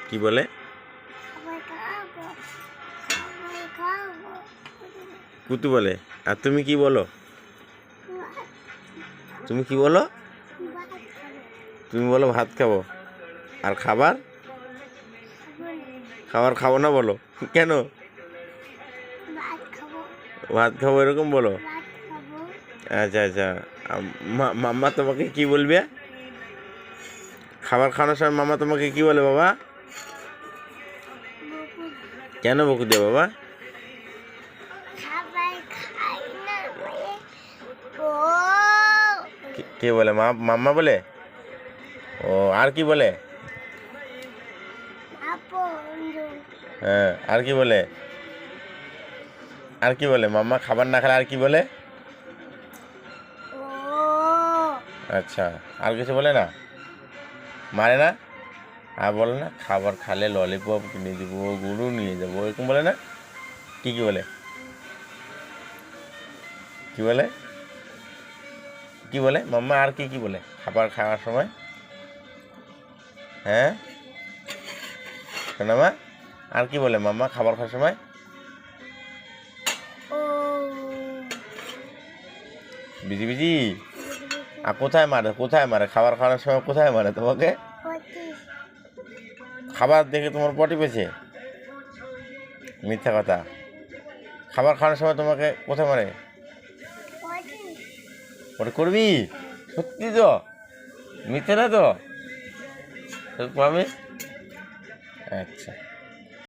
কি বলে? কুতু বলে। আর তুমি কি বলো? তুমি কি বলো? তুমি বলো ভাত খাবো। আর খাবার? খাবার খাবো না বলো কেন? ভাত খাবো এরকম বলো। আচ্ছা আচ্ছা। মাম্মা তোমাকে কি বলবে? খাবার খাওয়ানোর সময় মামা তোমাকে কি বলে বাবা? কেন বকু দেয় বাবা? কে বলে? মাম্মা বলে? ও, আর কি বলে? হ্যাঁ, আর কি বলে? আর কি বলে? মাম্মা খাবার না খেলে আর কি বলে? আচ্ছা, আর কিছু বলে না? মারে না? আর বলে না খাবার খালে ললিপপ কিনে দিব, গুরু নিয়ে যাবো, এরকম বলে না? কি কি বলে? কি বলে? কি বলে মাম্মা? আর কি কি বলে খাবার খাওয়ার সময়? হ্যাঁ মা, আর কি বলে মাম্মা খাবার খাওয়ার সময়? Busy busy. আর কোথায় মারে? কোথায় মারে খাবার খাওয়ানোর সময়? কোথায় মারে তোমাকে? খাবার দেখে তোমার পটি পেয়েছে? মিথ্যা কথা। খাবার খাওয়ানোর সময় তোমাকে কোথায় মারে? ওটা করবি? সত্যি তো? মিথ্যে না তো? প্রমিস? আচ্ছা।